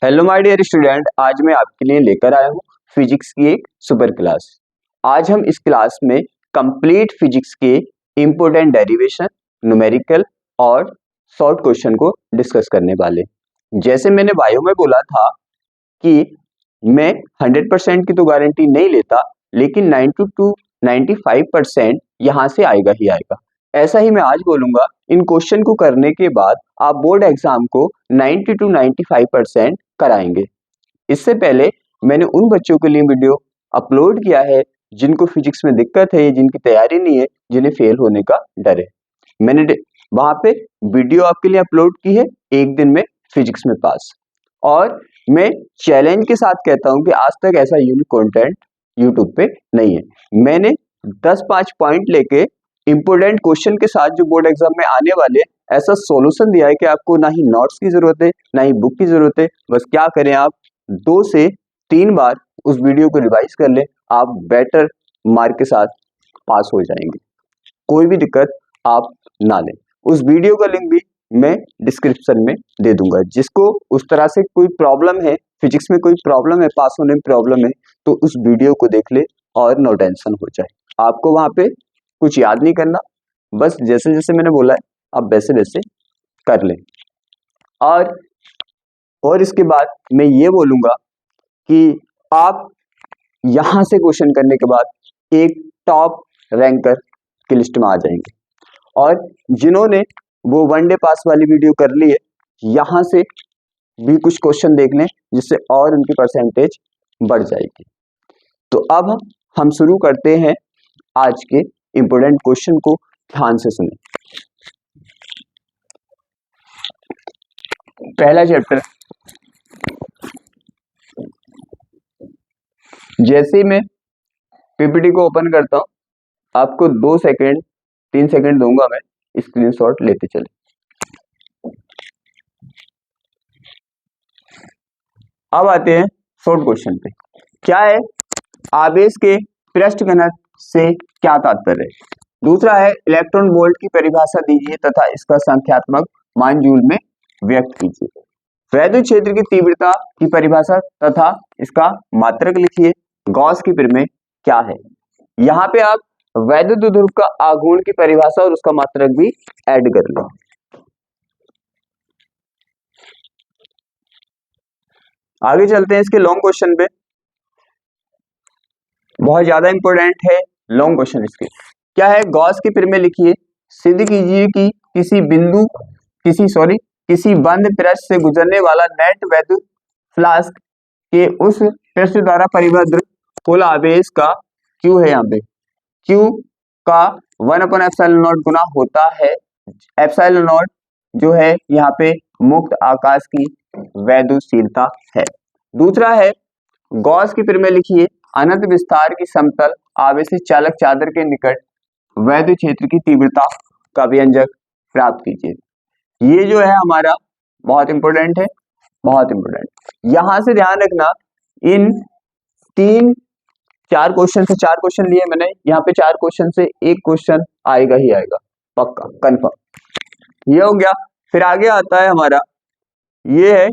Hello my dear student, आज मैं आपके लिए लेकर आया हूँ फिजिक्स की एक सुपर क्लास। आज हम इस क्लास में कंप्लीट फिजिक्स के इम्पोर्टेंट डेरिवेशन, न्यूमेरिकल और शॉर्ट क्वेश्चन को डिस्कस करने वाले। जैसे मैंने बायो में बोला था कि मैं 100% की तो गारंटी नहीं लेता, लेकिन 90 टू 95% यहाँ से आएगा ही आएगा। ऐसा ही मैं आज बोलूंगा। इन क्वेश्चन को करने के बाद आप बोर्ड एग्जाम को 90 टू 95% कराएंगे। इससे पहले मैंने उन बच्चों के लिए वीडियो अपलोड किया है जिनको फिजिक्स में दिक्कत है, जिनकी तैयारी नहीं है, जिन्हें फेल होने का डर है। मैंने वहां पे वीडियो आपके लिए अपलोड की है, एक दिन में फिजिक्स में पास। और मैं चैलेंज के साथ कहता हूं कि आज तक ऐसा यूनिक कंटेंट यूट्यूब पे नहीं है। मैंने 10-5 पॉइंट लेके इंपोर्टेंट क्वेश्चन के साथ जो बोर्ड एग्जाम में आने वाले ऐसा सॉल्यूशन दिया है कि आपको ना ही नोट्स की जरूरत है, ना ही बुक की जरूरत है। बस क्या करें, आप 2 से 3 बार उस वीडियो को रिवाइज कर लें, आप बेटर मार्क के साथ पास हो जाएंगे। कोई भी दिक्कत आप ना लें। उस वीडियो का लिंक भी मैं डिस्क्रिप्शन में दे दूंगा। जिसको उस तरह से कोई प्रॉब्लम है, फिजिक्स में कोई प्रॉब्लम है, पास होने में प्रॉब्लम है, तो उस वीडियो को देख ले और नो टेंशन हो जाए। आपको वहां पे कुछ याद नहीं करना, बस जैसे जैसे मैंने बोला है आप वैसे वैसे कर लें। और इसके बाद मैं ये बोलूंगा कि आप यहां से क्वेश्चन करने के बाद एक टॉप रैंकर की लिस्ट में आ जाएंगे। और जिन्होंने वो वनडे पास वाली वीडियो कर ली है, यहां से भी कुछ क्वेश्चन देख लें जिससे और उनकी परसेंटेज बढ़ जाएगी। तो अब हम शुरू करते हैं आज के इंपोर्टेंट क्वेश्चन को। ध्यान से सुने। पहला चैप्टर, जैसे ही मैं पीपीटी को ओपन करता हूं, आपको 2 सेकेंड 3 सेकेंड दूंगा, मैं स्क्रीनशॉट लेते चले। अब आते हैं शॉर्ट क्वेश्चन पे। क्या है आवेश के पृष्ठ घनत्व से क्या तात्पर्य है? दूसरा है इलेक्ट्रॉन वोल्ट की परिभाषा दीजिए तथा इसका संख्यात्मक मान जूल में व्यक्त कीजिए। वैद्युत क्षेत्र की तीव्रता की परिभाषा तथा इसका मात्रक लिखिए। गॉस की प्रमेय क्या है? यहाँ पे आप वैद्युत ध्रुव का आघूर्ण की परिभाषा और उसका मात्रक भी ऐड कर लो। आगे चलते हैं इसके लॉन्ग क्वेश्चन पे। बहुत ज्यादा इंपॉर्टेंट है लॉन्ग क्वेश्चन इसके। क्या है? गॉस की प्रमेय लिखिए। सिद्ध कीजिए कि किसी बंद पृष्ठ से गुजरने वाला नेट वैद्युत फ्लास्क के उस पृष्ठ द्वारा परिबद्ध कुल आवेश का Q है, यहाँ पे Q का 1/ε0 गुना होता है। ε0 जो है यहाँ पे मुक्त आकाश की वैद्युतशीलता है। दूसरा है गॉस की प्रमेय लिखिए। अनंत विस्तार की समतल आवेशित चालक चादर के निकट वैद्युत क्षेत्र की तीव्रता का व्यंजक प्राप्त कीजिए। ये जो है हमारा बहुत इंपॉर्टेंट है, बहुत इंपॉर्टेंट। यहां से ध्यान रखना, इन 3-4 क्वेश्चन से 4 क्वेश्चन लिए मैंने, यहाँ पे 4 क्वेश्चन से एक क्वेश्चन आएगा ही आएगा, पक्का कंफर्म। ये हो गया। फिर आगे आता है हमारा, ये है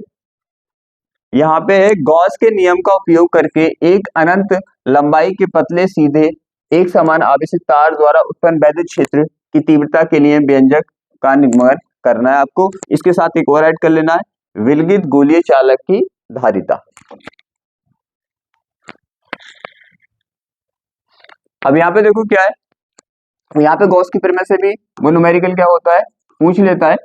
यहाँ पे है गॉस के नियम का उपयोग करके एक अनंत लंबाई के पतले सीधे एक समान आवेशित तार द्वारा उत्पन्न वैद्युत क्षेत्र की तीव्रता के लिए व्यंजक का निगमन करना है आपको। इसके साथ एक और ऐड कर लेना है, विलगित गोलीय चालक की धारिता। अब यहाँ पे देखो क्या है, यहाँ पे गॉस की प्रमेय से भी वो न्यूमेरिकल क्या होता है पूछ लेता है।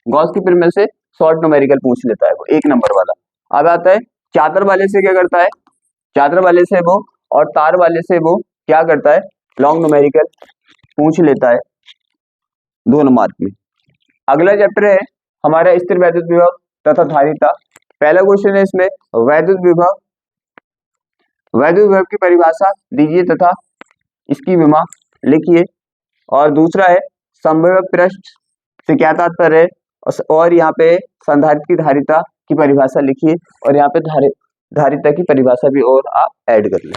गॉस की प्रमेय से शॉर्ट न्यूमेरिकल पूछ लेता है वो, 1 नंबर वाला। अब आता है चादर वाले से क्या करता है, चादर वाले से वो और तार वाले से वो क्या करता है, लॉन्ग न्यूमेरिकल पूछ लेता है 2 नंबर में। अगला चैप्टर है हमारा स्थिर वैद्युत विभव तथा धारिता। पहला क्वेश्चन है इसमें वैद्युत विभव की परिभाषा दीजिए तथा इसकी विमा लिखिए। और दूसरा है संभव पृष्ठ से क्या तात्पर्य है, और यहाँ पे संधारित्र की धारिता की परिभाषा लिखिए। और यहाँ पे धारिता की परिभाषा भी और आप ऐड कर लें।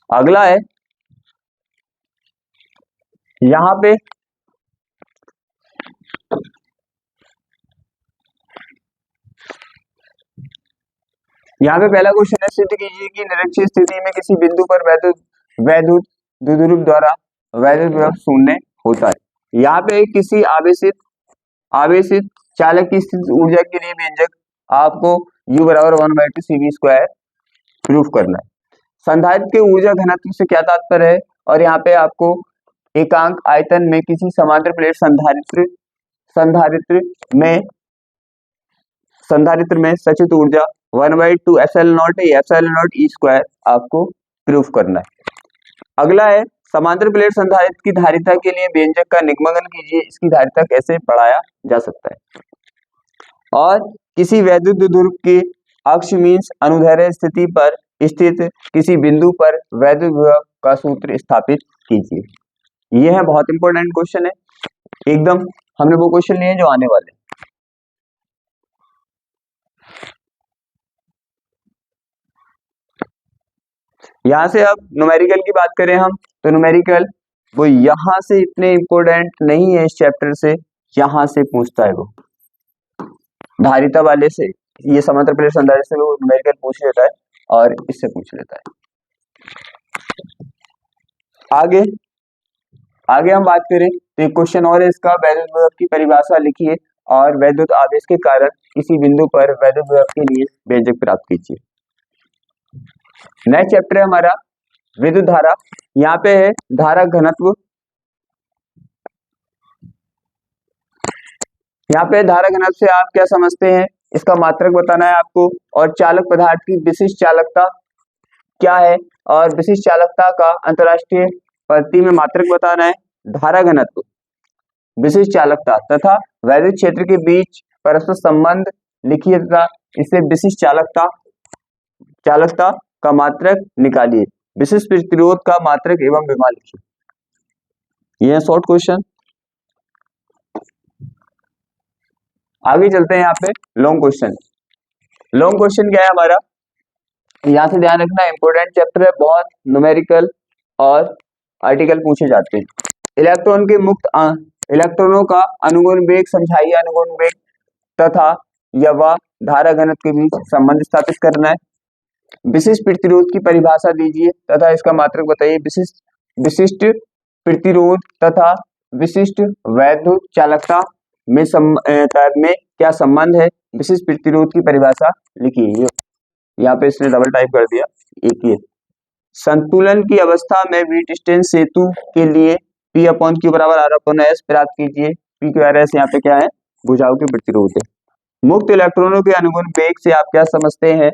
अगला है यहाँ पे यहाँ पे पहला क्वेश्चन है, सिद्ध कीजिए कि निरक्षीय स्थिति में किसी बिंदु पर वैद्युत वैद्युत द्विध्रुव द्वारा वैद्युत विभव शून्य होता है। यहाँ पे किसी आवेशित आवेशित चालक की स्थित ऊर्जा के लिए व्यंजक आपको U बराबर 1/2 CV² प्रूफ करना है। संधारित्र के ऊर्जा घनत्व से क्या तात्पर्य है, और यहाँ पे आपको एकांक आयतन में किसी समांतर प्लेट संधारित्र में संचित ऊर्जा 1/2 epsilon not epsilon not E² आपको प्रूफ करना है। अगला है, समांतर प्लेट संधारित्र की धारिता के लिए व्यंजक का निगमन कीजिए, इसकी धारिता कैसे बढ़ाया जा सकता है। और किसी वैद्युत द्विध्रुव के अक्ष मीन्स अनुदैर्ध्य स्थिति पर स्थित किसी बिंदु पर वैद्युत विभव का सूत्र स्थापित कीजिए। यह है बहुत इंपॉर्टेंट क्वेश्चन है, एकदम हमने वो क्वेश्चन लिए जो आने वाले। यहाँ से अब न्यूमेरिकल की बात करें हम, तो न्यूमेरिकल वो यहाँ से इतने इंपॉर्टेंट नहीं है इस चैप्टर से, यहाँ से पूछता है वो धारिता वाले से, ये समांतर प्लेट संधारित्र से वो न्यूमेरिकल पूछ लेता है और इससे पूछ लेता है। आगे हम बात करें तो एक क्वेश्चन और है इसका, वैद्युत विभव की परिभाषा लिखिए और वैद्युत आवेश के कारण किसी बिंदु पर वैद्युत विभव के लिए व्यंजक प्राप्त कीजिए। नेक्स्ट चैप्टर है हमारा विद्युत धारा। यहाँ पे है धारा घनत्व, यहाँ पे धारा घनत्व से आप क्या समझते हैं, इसका मात्रक बताना है आपको, और चालक पदार्थ की विशिष्ट चालकता क्या है, और विशिष्ट चालकता का अंतरराष्ट्रीय पद्धति में मात्रक बताना है। धारा घनत्व, विशिष्ट चालकता तथा वैद्युत क्षेत्र के बीच परस्पर संबंध लिखिए तथा इससे विशिष्ट चालकता का मात्रक निकालिए। विशिष्ट प्रतिरोध का मात्रक एवं विमा लिखिए। यह शॉर्ट क्वेश्चन। आगे चलते हैं यहाँ पे लॉन्ग क्वेश्चन। लॉन्ग क्वेश्चन क्या है हमारा, यहाँ से ध्यान रखना, इंपोर्टेंट चैप्टर है बहुत, न्यूमेरिकल और आर्टिकल पूछे जाते हैं। इलेक्ट्रॉनों का अनुगुण वेग समझाइए, अनुगुण वेग तथा यवा धारा घनत्व के बीच संबंध स्थापित करना है। विशिष्ट प्रतिरोध की परिभाषा दीजिए तथा इसका मात्रक बताइए। विशिष्ट प्रतिरोध तथा विशिष्ट वैद्युत चालकता में क्या संबंध है, विशिष्ट प्रतिरोध की परिभाषा लिखिए। यहाँ पे इसने डबल टाइप कर दिया, एक ही। संतुलन की अवस्था में व्हीटस्टीन सेतु के लिए P/Q बराबर R/S प्राप्त कीजिए। P/Q/R/S यहाँ पे क्या है, भुजाओं के प्रतिरोध है। मुक्त इलेक्ट्रॉनों के अनुगुण वेग से आप क्या समझते हैं,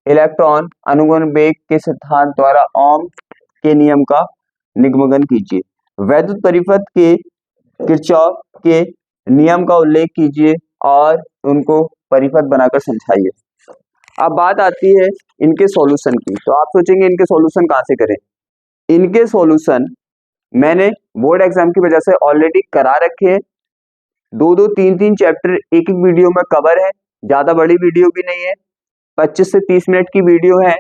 इलेक्ट्रॉन अनुगुण वेग के सिद्धांत द्वारा ओम के नियम का निगमन कीजिए। वैद्युत परिपथ के किरचॉफ के नियम का उल्लेख कीजिए और उनको परिपथ बनाकर समझाइए। अब बात आती है इनके सॉल्यूशन की, तो आप सोचेंगे इनके सॉल्यूशन कहाँ से करें। इनके सॉल्यूशन मैंने बोर्ड एग्जाम की वजह से ऑलरेडी करा रखे हैं, 2-2, 3-3 चैप्टर एक वीडियो में कवर है, ज्यादा बड़ी वीडियो भी नहीं है, 25 से 30 मिनट की वीडियो है।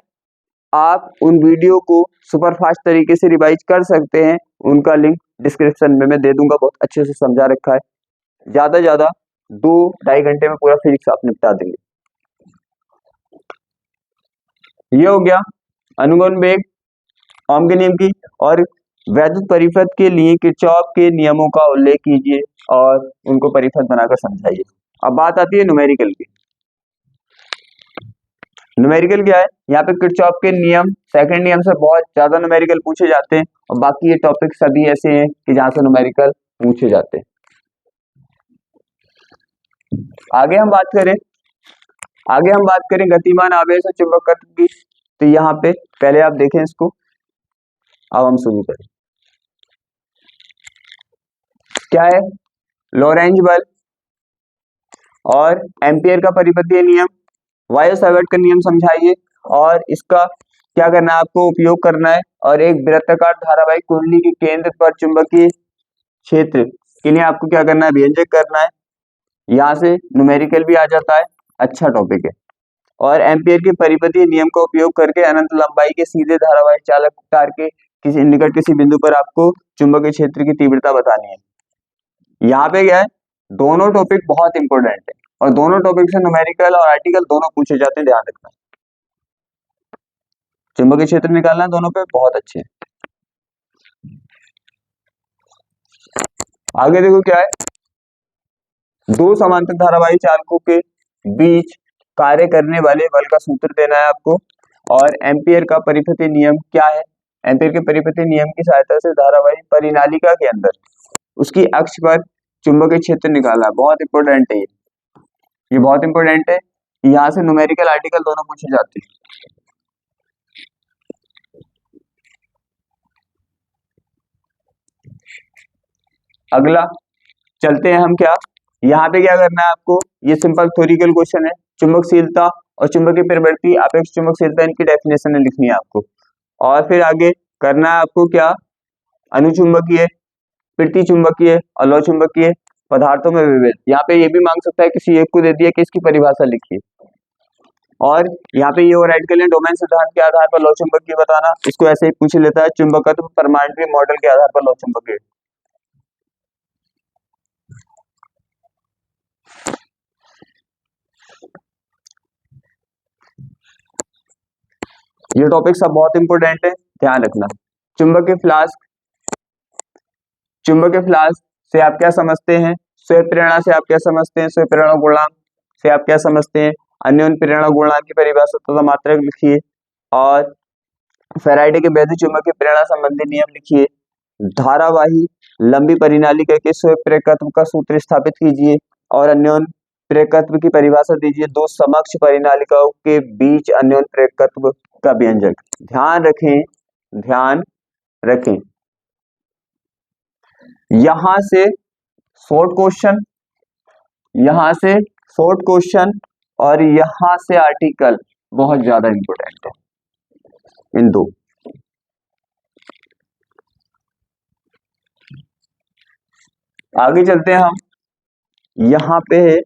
आप उन वीडियो को सुपरफास्ट तरीके से रिवाइज कर सकते हैं, उनका लिंक डिस्क्रिप्शन में मैं दे दूंगा, बहुत अच्छे से समझा रखा है। ज्यादा 2-2.5 घंटे में पूरा फिजिक्स आप निपटा देंगे। ये हो गया अनुगुण वेग ओम के नियम की, और वैद्युत परिपथ के लिए किरचॉफ के नियमों का उल्लेख कीजिए और उनको परिपथ बनाकर समझाइए। अब बात आती है न्यूमेरिकल की। न्यूमेरिकल क्या है, यहाँ पे किरचॉफ के नियम, सेकंड नियम से बहुत ज्यादा न्यूमेरिकल पूछे जाते हैं, और बाकी ये टॉपिक सभी ऐसे हैं कि जहां से न्यूमेरिकल पूछे जाते हैं। आगे हम बात करें गतिमान आवेश और चुंबकत्व की, तो यहाँ पे पहले आप देखें इसको, अब हम शुरू करें। क्या है, लॉरेंज बल और एम्पियर का परिपथीय नियम, वायो सावर्ट का नियम समझाइए, और इसका क्या करना है, आपको उपयोग करना है, और एक वृत्ताकार धारावाहिक कुंडली के केंद्र पर चुंबकीय क्षेत्र के लिए आपको क्या करना है, व्यंजक करना है। यहाँ से न्यूमेरिकल भी आ जाता है, अच्छा टॉपिक है। और एम्पियर के परिपथीय नियम का उपयोग करके अनंत लंबाई के सीधे धारावाहिक चालक तार के किसी निकट किसी बिंदु पर आपको चुंबकीय क्षेत्र की तीव्रता बतानी है। यहाँ पे क्या है, दोनों टॉपिक बहुत इंपॉर्टेंट है, और दोनों टॉपिक से न्यूमेरिकल और आर्टिकल दोनों पूछे जाते हैं, ध्यान रखना। चुंबकीय क्षेत्र निकालना है दोनों पे, बहुत अच्छे। आगे देखो क्या है, दो समांतर धारावाही चालकों के बीच कार्य करने वाले बल का सूत्र देना है आपको, और एम्पियर का परिपथीय नियम क्या है। एम्पियर के परिपथीय नियम की सहायता से धारावाही परिनालिका के अंदर उसकी अक्ष पर चुंबकीय क्षेत्र निकालना है। बहुत इंपॉर्टेंट है ये बहुत इंपॉर्टेंट है। यहाँ से न्यूमेरिकल आर्टिकल दोनों पूछे जाते हैं। अगला चलते हैं हम, क्या यहाँ पे क्या करना है आपको, ये सिंपल थ्योरिकल क्वेश्चन है। चुंबकशीलता और चुंबकीय प्रवृत्ति, आपेक्ष चुंबकशीलता, इनकी डेफिनेशन लिखनी है आपको। और फिर आगे करना है आपको क्या, अनुचुंबकीय, प्रति चुंबकीय और लौ चुंबकीय पदार्थों में विभेद। यहाँ पे ये भी मांग सकता है, किसी एक को दे दिया कि इसकी परिभाषा लिखिए। और यहाँ पे ये ओवरराइड कर लें, डोमेन सिद्धांत के आधार पर लौ चुंबकीय बताना, इसको ऐसे ही पूछ लेता है, चुंबकत्व परमाणु मॉडल के आधार पर लौ चुंबकीय। ये टॉपिक सब बहुत इंपॉर्टेंट है, ध्यान रखना। चुंबकीय फ्लास्क, चुंबकीय फ्लास्क से आप क्या समझते हैं, स्वयं प्रेरणा से आप क्या समझते हैं, स्वयं प्रेरणा गुणांक से आप क्या समझते हैं, अन्योन्य प्रेरणा गुणांक की परिभाषा तथा मात्रक लिखिए, और फैराडे के वैद्युत चुंबकीय प्रेरणा संबंधी नियम लिखिए। धारावाही लंबी परिनालिका के स्वयं प्रेरकत्व का सूत्र स्थापित कीजिए, और अन्योन्य प्रेरकत्व की परिभाषा दीजिए। दो समकक्ष परिनालिकाओं के बीच अन्योन्य प्रेरकत्व का व्यंजक। ध्यान रखें, ध्यान रखें, यहां से शॉर्ट क्वेश्चन, यहां से शॉर्ट क्वेश्चन, और यहां से आर्टिकल बहुत ज्यादा इंपॉर्टेंट है, इन दो। आगे चलते हैं हम, यहां पे है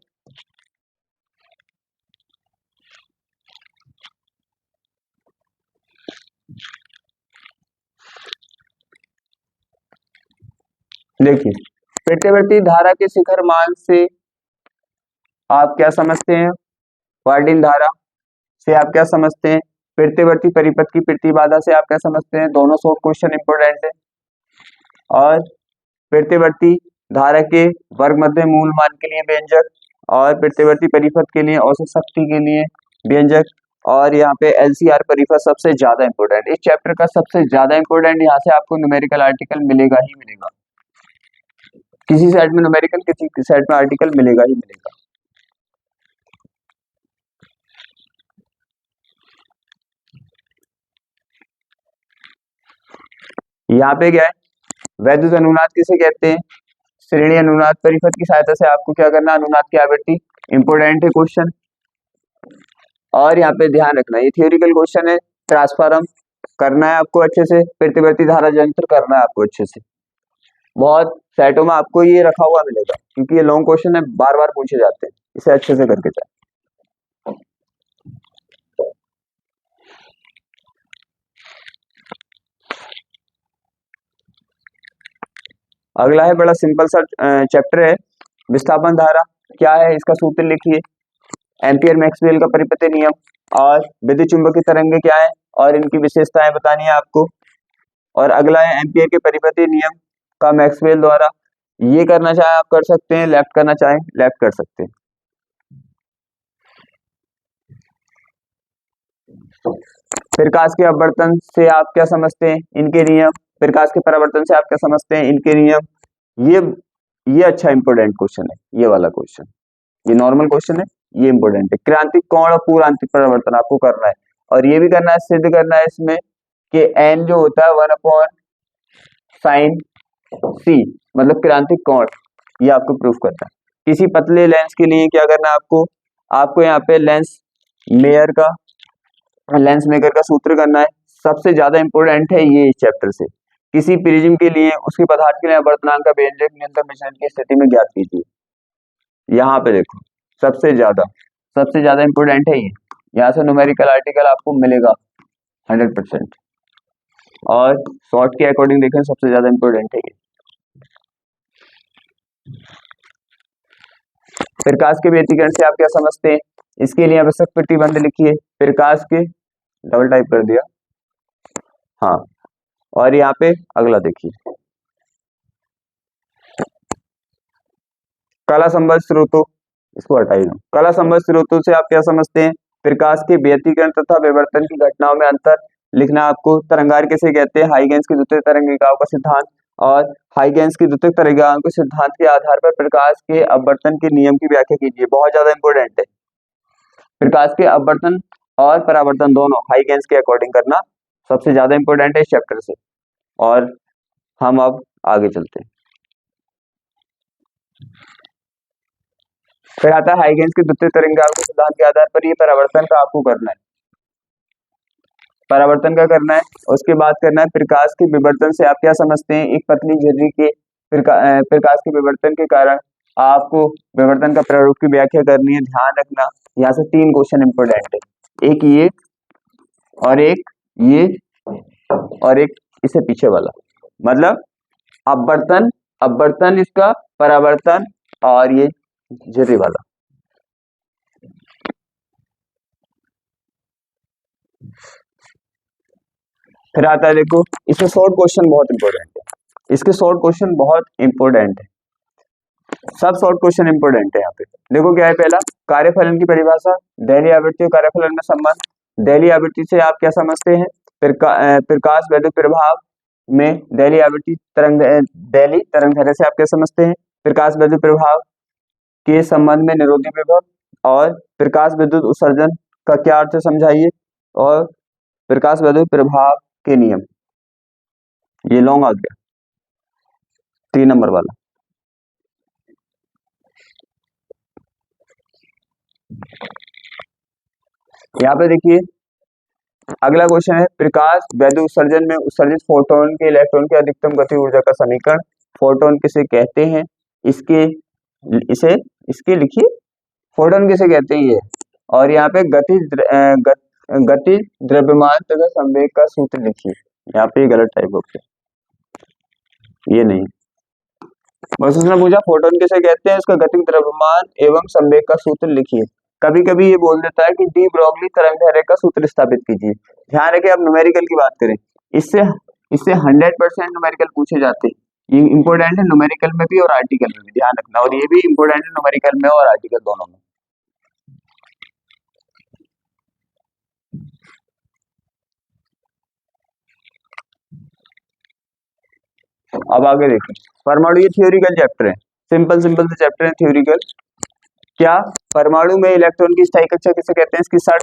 देखिए, प्रत्यावर्ती धारा के शिखर मान से आप क्या समझते हैं, वार्डिन धारा से आप क्या समझते हैं, प्रत्यावर्ती परिपथ की प्रतिबाधा से आप क्या समझते हैं। दोनों शॉर्ट क्वेश्चन इंपॉर्टेंट है। और प्रत्यावर्ती धारा के वर्ग मध्य मूल मान के लिए व्यंजक, और प्रत्यावर्ती परिपथ के लिए औसत शक्ति के लिए व्यंजक, और यहाँ पे एलसीआर परिपथ सबसे ज्यादा इंपॉर्टेंट। इस चैप्टर का सबसे ज्यादा इंपॉर्टेंट, यहाँ से आपको न्यूमेरिकल आर्टिकल मिलेगा ही मिलेगा। किसी साइड में न्यूमेरिकल, किसी साइड में आर्टिकल मिलेगा ही मिलेगा। यहाँ पे क्या है, वैद्युत अनुनाद किसे कहते हैं, श्रेणी अनुनाद परिपथ की सहायता से आपको क्या करना, अनुनाद की आवृत्ति, इंपोर्टेंट है क्वेश्चन। और यहाँ पे ध्यान रखना, ये थियोरिकल क्वेश्चन है, ट्रांसफार्म करना है आपको अच्छे से, प्रतिवर्ती धारा यंत्र करना है आपको अच्छे से। बहुत सेटों में आपको ये रखा हुआ मिलेगा, क्योंकि ये लॉन्ग क्वेश्चन है, बार बार पूछे जाते हैं, इसे अच्छे से करके जाए। अगला है, बड़ा सिंपल सा चैप्टर है, विस्थापन धारा क्या है, इसका सूत्र लिखिए, एम्पियर मैक्सवेल का परिपथीय नियम, और विद्युत चुंबकीय तरंगे क्या है और इनकी विशेषताएं बतानी है आपको। और अगला है एम्पियर के परिपथीय नियम का मैक्सवेल द्वारा, ये करना चाहे आप कर सकते हैं, लेफ्ट करना चाहे लेफ्ट कर सकते हैं। प्रकाश के अपवर्तन से आप क्या समझते हैं, इनके नियम। प्रकाश के परावर्तन से आप क्या समझते हैं, इनके नियम। ये अच्छा इंपोर्टेंट क्वेश्चन है, ये वाला क्वेश्चन, ये नॉर्मल क्वेश्चन है, ये इंपोर्टेंट है। क्रांतिक कोण और पूर्वांतिक परावर्तन आपको करना है, और ये भी करना है, सिद्ध करना है इसमें कि एन जो होता है 1/sin c, मतलब क्रांतिक कोण, ये आपको प्रूफ करना है। किसी पतले लेंस के लिए क्या करना है आपको यहाँ पे लेंस मेकर का सूत्र करना है, सबसे ज्यादा इंपोर्टेंट है ये इस चैप्टर से। किसी प्रिज्म के लिए उसके पदार्थ के लिए अपवर्तनांक का व्यंजक न्यूनतम विचलन की स्थिति में ज्ञात कीजिए। यहाँ पे देखो, सबसे ज्यादा इंपोर्टेंट है ये, यहाँ से न्यूमेरिकल आर्टिकल आपको मिलेगा 100%। और शॉर्ट के अकॉर्डिंग देखें, सबसे ज्यादा इंपोर्टेंट है ये। प्रकाश के व्यतिकरण से आप क्या समझते हैं, इसके लिए आवश्यक प्रतिबंध लिखिए। प्रकाश के, डबल टाइप कर दिया, हाँ, और यहाँ पे अगला देखिए, कला संबद्ध स्रोतों, इसको हटाइए। कला संबद्ध स्रोतों से आप क्या समझते हैं? प्रकाश के व्यतिकरण तथा विवर्तन की घटनाओं में अंतर लिखना आपको। तरंगार किसे कहते हैं? हाइगेंस की द्वितीय तरंगिकाओं का सिद्धांत। और हाइगेंस की द्वितीय तरंगिकाओं के सिद्धांत के आधार पर प्रकाश के अपवर्तन के नियम की व्याख्या कीजिए। बहुत ज्यादा इंपॉर्टेंट है, प्रकाश के अपवर्तन और परावर्तन दोनों हाइगेंस के अकॉर्डिंग करना सबसे ज्यादा इंपॉर्टेंट है इस चैप्टर से। और हम अब आगे चलते हैं। फिर आता है हाइगेंस की द्वितीय तरंगिकाओं के सिद्धांत के आधार पर ये परावर्तन का आपको करना है, परावर्तन का करना है। उसके बाद करना है प्रकाश के विवर्तन से आप क्या समझते हैं? एक पतली झिर्री के प्रकाश के विवर्तन के कारण आपको विवर्तन का प्रारूप की व्याख्या करनी है। ध्यान रखना, यहाँ से 3 क्वेश्चन इंपोर्टेंट है, एक ये और एक ये और एक इससे पीछे वाला, मतलब अपवर्तन, अपवर्तन इसका, परावर्तन और ये झिर्री वाला। फिर आता है देखो, इसमें शॉर्ट क्वेश्चन बहुत इंपॉर्टेंट है, इसके शॉर्ट क्वेश्चन बहुत इंपॉर्टेंट है, सब शॉर्ट क्वेश्चन इंपॉर्टेंट है। यहाँ पे देखो क्या है, पहला कार्यफलन की परिभाषा, दैलीय आवृत्ति और कार्यफलन में संबंध। दैलीय आवृत्ति से आप क्या समझते हैं? प्रकाश वैद्युत प्रभाव में दैलीय आवृत्ति दैलीय तरंगदैर्घ्य से आप क्या समझते हैं? प्रकाश वैद्युत प्रभाव के संबंध में निरोधी विभव और प्रकाश विद्युत उत्सर्जन का क्या अर्थ है समझाइए, और प्रकाश वैद्युत प्रभाव के नियम। ये लॉन्ग आ गया 3 नंबर वाला। यहाँ पे देखिए अगला क्वेश्चन है, प्रकाश वैद्युत उत्सर्जन में उत्सर्जित फोटोन के इलेक्ट्रॉन की अधिकतम गति ऊर्जा का समीकरण। फोटोन किसे कहते हैं? इसके लिखिए, फोटोन किसे कहते हैं ये। और यहाँ पे गति द्रव्यमान तथा संवेग का सूत्र लिखिए। यहाँ पे गलत टाइप हो गया, ये नहीं, बस उसने पूछा फोटोन किसे कहते हैं, इसका गतिज द्रव्यमान एवं संवेग का सूत्र लिखिए। कभी कभी ये बोल देता है कि डी ब्रोगली तरंगदैर्घ्य का सूत्र स्थापित कीजिए। ध्यान रखें, अब न्यूमेरिकल की बात करें, इससे इससे 100% न्यूमेरिकल पूछे जाते हैं। ये इंपॉर्टेंट है न्यूमेरिकल में भी और आर्टिकल में भी, ध्यान रखना। और ये भी इंपॉर्टेंट है न्यूमेरिकल में और आर्टिकल दोनों में। अब आगे देखें, परमाणु ये थ्योरिकल चैप्टर है, सिंपल सिंपल से चैप्टर है थ्योरिकल। क्या परमाणु में इलेक्ट्रॉन की स्थायी कक्षा किसे कहते हैं? इसकी शर्त,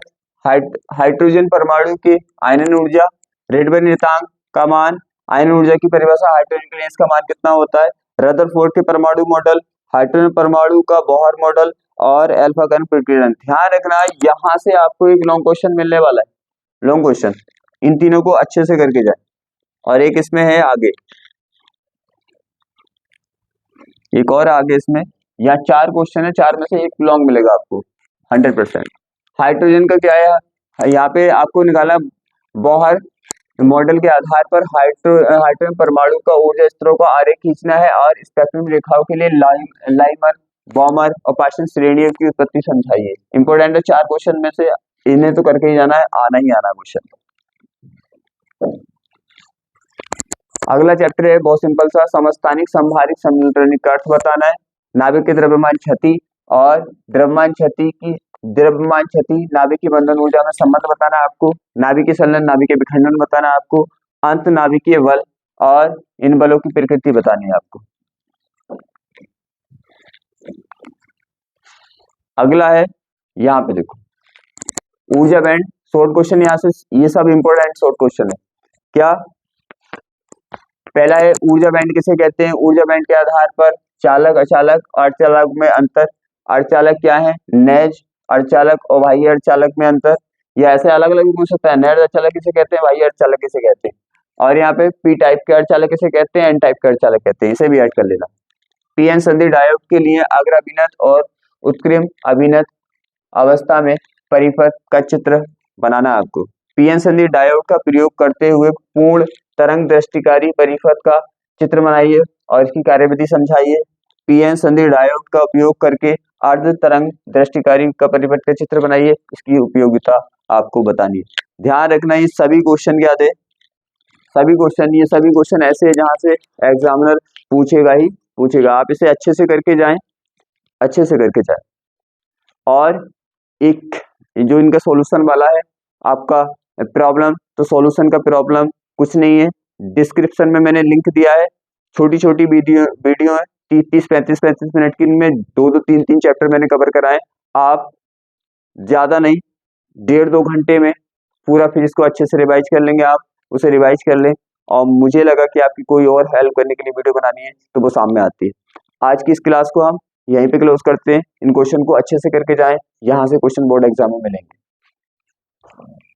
हाइड्रोजन परमाणु की आयनन ऊर्जा, रेडबर्ग नियतांक का मान, आयनन ऊर्जा की परिभाषा, हाइड्रोजन के लिए इसका मान कितना होता है, रदरफोर्ड के परमाणु मॉडल, हाइड्रोजन परमाणु का बोहर मॉडल और अल्फा कण प्रकीर्णन। ध्यान रखना, यहाँ से आपको एक लॉन्ग क्वेश्चन मिलने वाला है, लॉन्ग क्वेश्चन, इन तीनों को अच्छे से करके जाए। और एक इसमें है आगे, एक और आगे इसमें, यहाँ 4 क्वेश्चन है, 4 में से एक लॉन्ग मिलेगा आपको 100%। हाइड्रोजन का क्या है, यहाँ पे आपको निकाला बोहर मॉडल के आधार पर हाइड्रोजन परमाणु का ऊर्जा स्तरों का आरेख खींचना है और स्पेक्ट्रम रेखाओं के लिए लाइमर, बॉमर और पार्शियल श्रेणियों की उत्पत्ति समझाइए। इंपॉर्टेंट है, 4 क्वेश्चन में से इन्हें तो करके ही जाना है, आना ही आना क्वेश्चन। अगला चैप्टर है बहुत सिंपल सा, समस्थानिक संभारित समतरणिक का अर्थ बताना है, नाभिक के द्रव्यमान क्षति और द्रव्यमान क्षति नाभिक की बंधन ऊर्जा में संबंध बताना है आपको, नाभिक के संलयन, नाभिक के विखंडन बताना है आपको, अंत नाभिकीय बल और इन बलों की प्रकृति बतानी है आपको। अगला है, यहाँ पे देखो ऊर्जा बैंड, शॉर्ट क्वेश्चन, यहाँ से ये सब इंपोर्टेंट शॉर्ट क्वेश्चन है। क्या पहला है, ऊर्जा बैंड किसे कहते हैं? ऊर्जा बैंड के आधार पर चालक, अचालक, अर्धचालक में अंतर। अर्धचालक क्या है? नैज अर्धचालक और बाह्य अर्धचालक में अंतर, या ऐसे अलग अलग भी पूछ सकता है। नैज अर्धचालक किसे कहते हैं, बाह्य अर्धचालक किसे कहते हैं। और यहाँ पे पी टाइप के अर्धचालक किसे कहते हैं, एन टाइप के अर्धचालक कहते हैं, इसे भी ऐड कर लेना। पीएन संधि डायोड के लिए अग्राभिनत और उत्क्रम अभिनत अवस्था में परिपथ का चित्र बनाना आपको। पीएन संधि डायोड का प्रयोग करते हुए पूर्ण तरंग दृष्टिकारी परिपथ का चित्र बनाइए और इसकी कार्यविधि समझाइए। पीएन संधि डायोड का उपयोग करके अर्ध तरंग दृष्टिकारी का परिपथ का चित्र बनाइए, इसकी उपयोगिता आपको बतानी है। ध्यान रखना, ये सभी क्वेश्चन याद है, सभी क्वेश्चन, ये सभी क्वेश्चन ऐसे हैं जहाँ से एग्जामिनर पूछेगा ही पूछेगा। आप इसे अच्छे से करके जाएं, अच्छे से करके जाएं। और एक जो इनका सॉल्यूशन वाला है आपका प्रॉब्लम, तो सॉल्यूशन का प्रॉब्लम कुछ नहीं है, डिस्क्रिप्शन में मैंने लिंक दिया है। छोटी छोटी वीडियो है, 30-35 मिनट की, इनमें 2-3 चैप्टर मैंने कवर कराए। आप ज्यादा नहीं, 1.5-2 घंटे में पूरा फिजिक्स को अच्छे से रिवाइज कर लेंगे। आप उसे रिवाइज कर लें, और मुझे लगा कि आपकी कोई और हेल्प करने के लिए वीडियो बनानी है तो वो सामने आती है। आज की इस क्लास को हम यहीं पे क्लोज करते हैं। इन क्वेश्चन को अच्छे से करके जाएं, यहाँ से क्वेश्चन बोर्ड एग्जाम में मिलेंगे।